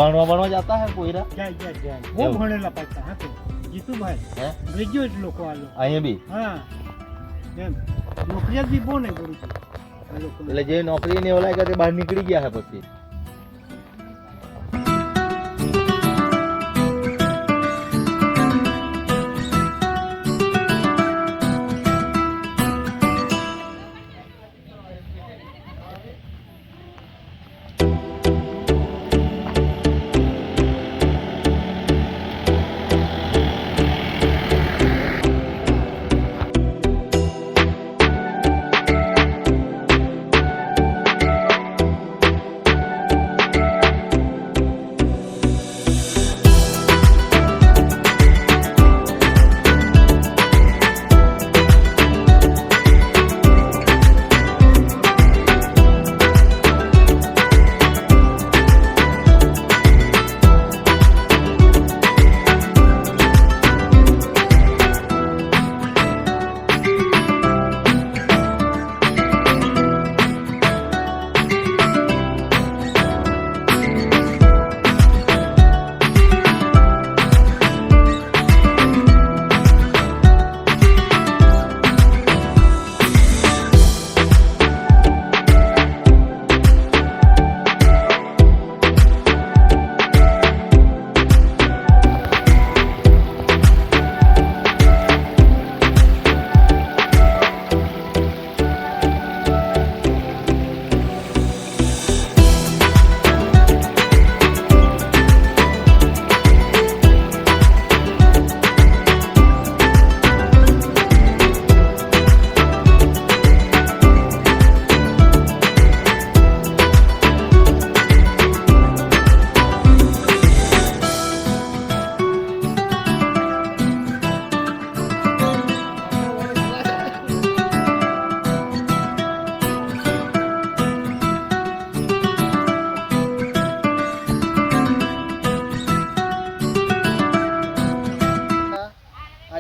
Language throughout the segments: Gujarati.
भणवा जाता है पोयरा જાય બહુ ભણેલા પાછા. હા તો જીતુભાઈ ગ્રેજ્યુએટ લોકો આ લોકો અહીંયા બી. હા એમ નોકરિયાત બી બહુ નહીં કરું છું આ લોકો. એટલે જે નોકરી ને ઓલા કે બહાર નીકળી ગયા હે પછી.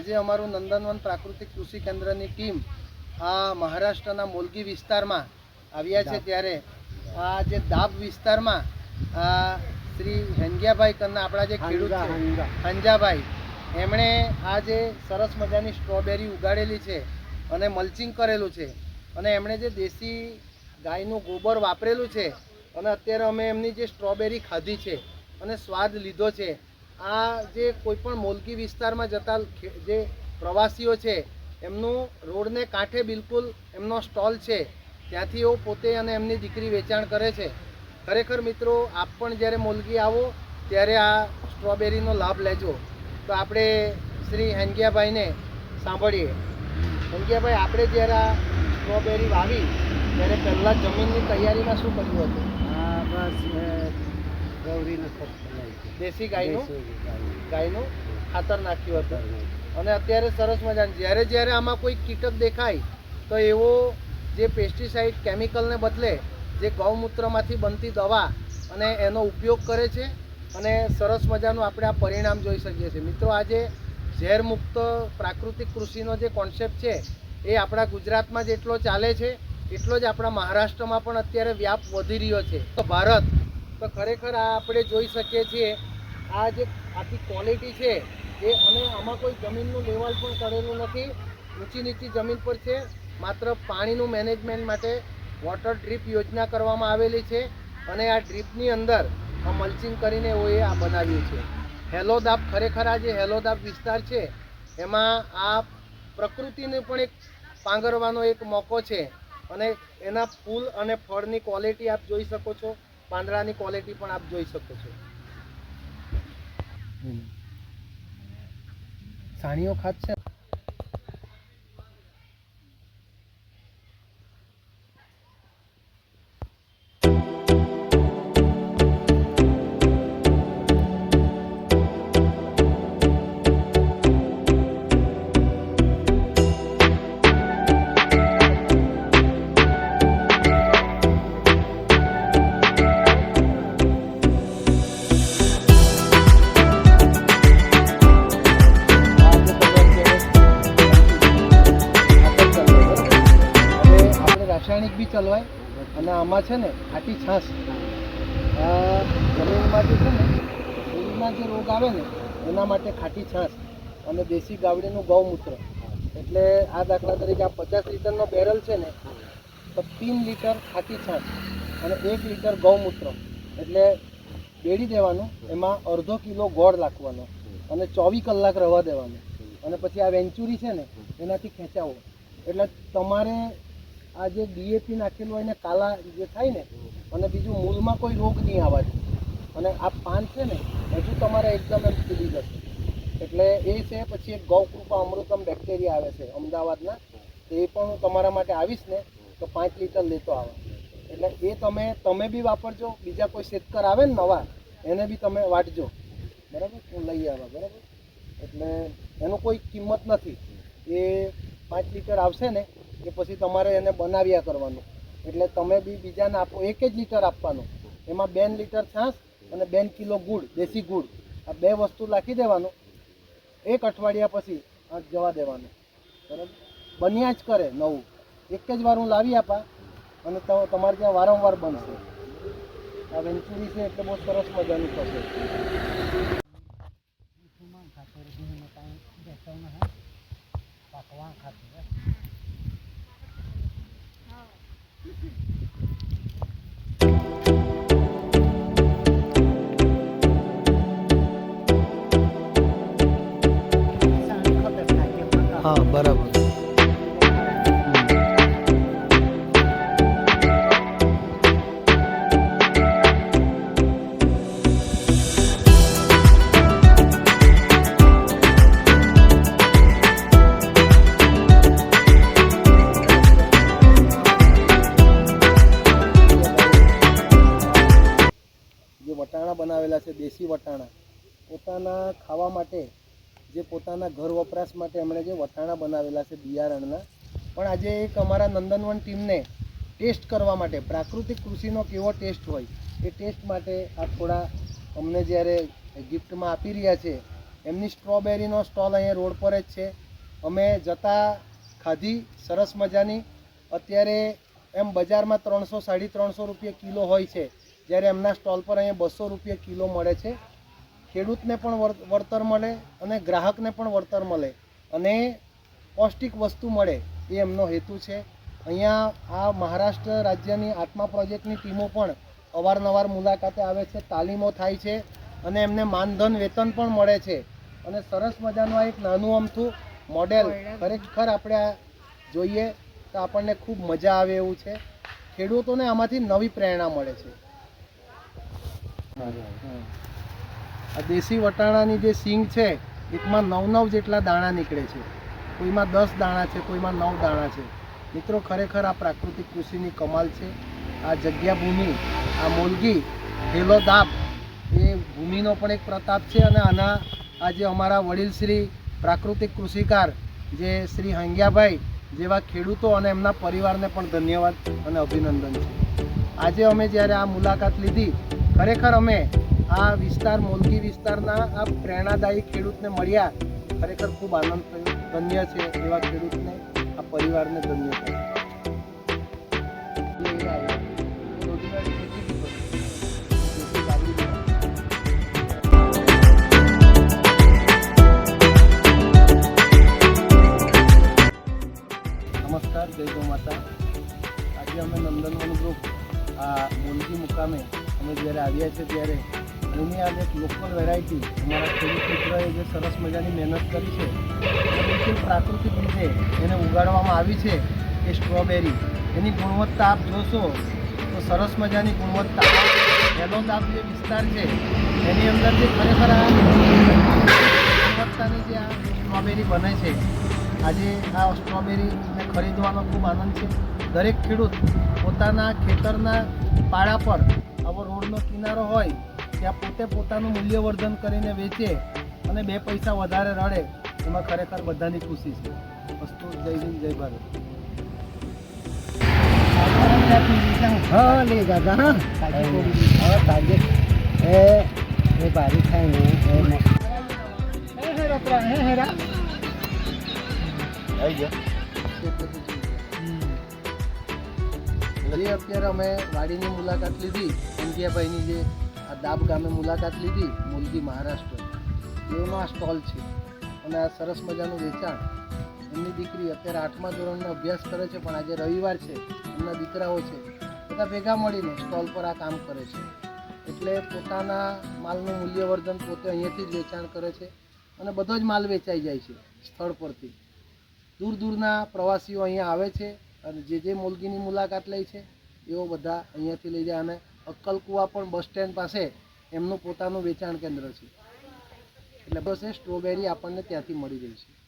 આજે અમારું નંદનવન પ્રાકૃતિક કૃષિ કેન્દ્રની ટીમ આ મહારાષ્ટ્રના મોલગી વિસ્તારમાં આવ્યા છે ત્યારે આ જે દાબ વિસ્તારમાં શ્રી હેંગિયાભાઈ કરના આપણા જે ખેડૂત છે હંજાભાઈ, એમણે આ જે સરસ મજાની સ્ટ્રોબેરી ઉગાડેલી છે અને મલ્ચિંગ કરેલું છે અને એમણે જે દેશી ગાયનું ગોબર વાપરેલું છે અને અત્યારે અમે એમની જે સ્ટ્રોબેરી ખાધી છે અને સ્વાદ લીધો છે. આ જે કોઈપણ મોલકી વિસ્તારમાં જતા જે પ્રવાસીઓ છે એમનું રોડને કાંઠે બિલકુલ એમનો સ્ટોલ છે, ત્યાંથી એઓ પોતે અને એમની દીકરી વેચાણ કરે છે. ખરેખર મિત્રો, આપ પણ જ્યારે મોલકી આવો ત્યારે આ સ્ટ્રોબેરીનો લાભ લેજો. તો આપણે શ્રી હેંગિયાભાઈને સાંભળીએ. હેંગિયાભાઈ, આપણે જ્યારે આ સ્ટ્રોબેરી વાવી ત્યારે પહેલાં જમીનની તૈયારીમાં શું કર્યું હતું? બસ ગૌરીનો દેશી ગાયનું ખાતર નાખ્યું હતું અને અત્યારે સરસ મજાનું જ્યારે આમાં કોઈ કીટક દેખાય તો એવો જે પેસ્ટિસાઇડ કેમિકલને બદલે જે ગૌમૂત્રમાંથી બનતી દવા અને એનો ઉપયોગ કરે છે અને સરસ મજાનું આપણે આ પરિણામ જોઈ શકીએ છીએ. મિત્રો, આજે ઝેરમુક્ત પ્રાકૃતિક કૃષિનો જે કોન્સેપ્ટ છે એ આપણા ગુજરાતમાં જેટલો ચાલે છે એટલો જ આપણા મહારાષ્ટ્રમાં પણ અત્યારે વ્યાપ વધી રહ્યો છે. તો ભારત તો ખરેખર આ આપણે જોઈ શકીએ છીએ આ જે આખી ક્વોલિટી છે એ, અને આમાં કોઈ જમીનનું લેવલ પણ કરેલું નથી, ઊંચી નીચી જમીન પર છે. માત્ર પાણીનું મેનેજમેન્ટ માટે વોટર ડ્રીપ યોજના કરવામાં આવેલી છે અને આ ડ્રીપની અંદર આ મલ્ચિંગ કરીને એઓએ આ બનાવ્યું છે. હેલોદાબ, ખરેખર આ જે હેલોદાબ વિસ્તાર છે એમાં આ પ્રકૃતિને પણ એક પાંગરવાનો એક મોકો છે અને એના ફૂલ અને ફળની ક્વોલિટી આપ જોઈ શકો છો, પાંદડાની ક્વોલિટી પણ આપ જોઈ શકો છો. સાણીઓ ખાત છે. રાસાયણિક બી ચલવાય અને આમાં છે ને ખાટી છાશ જમીનમાં જે છે ને વાળા જે રોગ આવે ને એના માટે ખાટી છાશ અને દેશી ગાવડીનું ગૌમૂત્ર. એટલે આ દાખલા તરીકે આ 50 લીટરનો બેરલ છે ને, તો 3 લીટર ખાટી છાશ અને 1 લીટર ગૌમૂત્ર એટલે બેડી દેવાનું. એમાં અડધો કિલો ગોળ નાખવાનો અને 24 કલાક રવા દેવાનું. અને પછી આ વેન્ચુરી છે ને એનાથી ખેંચાવો. એટલે તમારે આ જે ડીએપી નાખેલું હોય ને કાલા જે થાય ને, અને બીજું મૂળમાં કોઈ રોગ નહીં આવવાથી. અને આ પાન છે ને હજુ તમારે એકદમ એમ ખીલી જશે. એટલે એ છે. પછી એક ગૌકૃપા અમૃતમ બેક્ટેરિયા આવે છે અમદાવાદના, તો એ પણ હું તમારા માટે આવીશ ને તો 5 લીટર લેતો આવે. એટલે એ તમે બી વાપરજો, બીજા કોઈ શેતકર આવે ને નવા એને બી તમે વાટજો, બરાબર? હું લઈ આવ્યા, બરાબર? એટલે એનું કોઈ કિંમત નથી. એ 5 લીટર આવશે ને કે પછી તમારે એને બનાવ્યા કરવાનું. એટલે તમે બી બીજાને આપો. 1 જ લીટર આપવાનું. એમાં 2 લીટર છાશ અને 2 કિલો ગુડ, દેશી ગુડ, આ 2 વસ્તુ નાખી દેવાનું. 1 અઠવાડિયા પછી આ જવા દેવાનું, બરાબર? બન્યા જ કરે નવું. એક જ વાર હું લાવી આપા અને તમારે ત્યાં વારંવાર બનશે. આ વેન્ચુરી છે એટલે બહુ સરસ મજાની થશે. હા, બરાબર. જે વટાણા બનાવેલા છે, દેશી વટાણા, પોતાના ખાવા માટે, જે પોતાના ઘર વપરાશ માટે એમણે જે વટાણા બનાવેલા છે બિયારણના. પણ આજે એક અમારા નંદનવન ટીમને ટેસ્ટ કરવા માટે, પ્રાકૃતિક કૃષિનો કેવો ટેસ્ટ હોય એ ટેસ્ટ માટે આ થોડા અમને જ્યારે ગિફ્ટમાં આપી રહ્યા છે. એમની સ્ટ્રોબેરીનો સ્ટોલ અહીંયા રોડ પર જ છે. અમે જતાં ખાધી, સરસ મજાની. અત્યારે એમ બજારમાં 300 સાડી 300 રૂપિયા કિલો હોય છે, જ્યારે એમના સ્ટોલ પર અહીંયા 200 રૂપિયા કિલો મળે છે. ખેડૂતને પણ વળતર મળે અને ગ્રાહકને પણ વળતર મળે અને પૌષ્ટિક વસ્તુ મળે, એ એમનો હેતુ છે. અહીંયા આ મહારાષ્ટ્ર રાજ્યની આત્મા પ્રોજેક્ટની ટીમો પણ અવારનવાર મુલાકાતે આવે છે, તાલીમો થાય છે અને એમને માનધન વેતન પણ મળે છે. અને સરસ મજાનું આ એક નાનું અમથું મોડેલ ખરેખર આપણે આ જોઈએ તો આપણને ખૂબ મજા આવે એવું છે. ખેડૂતોને આમાંથી નવી પ્રેરણા મળે છે. આ દેશી વટાણાની જે સિંગ છે એકમાં 9 જેટલા દાણા નીકળે છે, કોઈમાં 10 દાણા છે, કોઈમાં 9 દાણા છે. મિત્રો, ખરેખર આ પ્રાકૃતિક કૃષિની કમાલ છે. આ જગ્યા ભૂમિ, આ મોલગી, હેલો દાબ એ ભૂમિનો પણ એક પ્રતાપ છે. અને આના આજે અમારા વડીલ શ્રી પ્રાકૃતિક કૃષિકાર જે શ્રી હંગ્યાભાઈ જેવા ખેડૂતો અને એમના પરિવારને પણ ધન્યવાદ અને અભિનંદન છે. આજે અમે જ્યારે આ મુલાકાત લીધી, ખરેખર અમે આ વિસ્તાર, મોલગી વિસ્તારના આ પ્રેરણાદાયી ખેડૂતને મળ્યા. ખરેખર ખૂબ આનંદ થયો. ધન્ય છે એવા ખેડૂતને, આ પરિવારને ધન્ય થયો. નમસ્કાર, જય ગૌ માતા. આજે અમે નંદનવન ગ્રુપ આ મોલગી મુકામે અમે જ્યારે આવ્યા છે ત્યારે એની આજે એક લોકલ વેરાયટી અમારા ખેડૂત મિત્રોએ જે સરસ મજાની મહેનત કરી છે, બિલકુલ પ્રાકૃતિક રીતે એને ઉગાડવામાં આવી છે. એ સ્ટ્રોબેરી, એની ગુણવત્તા આપ જોશો તો સરસ મજાની ગુણવત્તા. હેલો દાબ જે વિસ્તાર છે એની અંદર જે ખરેખર આ ગુણવત્તાની જે આ સ્ટ્રોબેરી બને છે, આજે આ સ્ટ્રોબેરીને ખરીદવાનો ખૂબ આનંદ છે. દરેક ખેડૂત પોતાના ખેતરના પાળા પર, આવો રોડનો કિનારો હોય ત્યાં પોતે પોતાનું મૂલ્યવર્ધન કરીને વેચે અને 2 પૈસા વધારે રડે, એમાં ખરેખર બધાની ખુશી છે. વસ્તુ જય હિન્દ, જય ભારત. હા, લે દાદા. હા, તાજે એ ભારી થાય ને હેરા આવી ગયા. જે અત્યારે અમે વાડીની મુલાકાત લીધી, અંજિયાભાઈની જે આ દાબ ગામે મુલાકાત લીધી, મોલગી મહારાષ્ટ્ર, એનો આ સ્ટોલ છે. અને આ સરસ મજાનું વેચાણ. એમની દીકરી અત્યારે 8મા ધોરણનો અભ્યાસ કરે છે, પણ આજે રવિવાર છે, એમના દીકરાઓ છે, બધા ભેગા મળીને સ્ટોલ પર આ કામ કરે છે. એટલે પોતાના માલનું મૂલ્યવર્ધન પોતે અહીંયાથી જ વેચાણ કરે છે અને બધો જ માલ વેચાઈ જાય છે સ્થળ પરથી. દૂર દૂરના પ્રવાસીઓ અહીંયા આવે છે અને જે મોલગીની મુલાકાત લે છે એઓ બધા અહીંયાથી લઈ જાય. અને અક્કલકુવા પણ બસ સ્ટેન્ડ પાસે એમનું પોતાનું વેચાણ કેન્દ્ર છે. એટલે બસ એ સ્ટ્રોબેરી આપણને ત્યાંથી મળી રહી છે.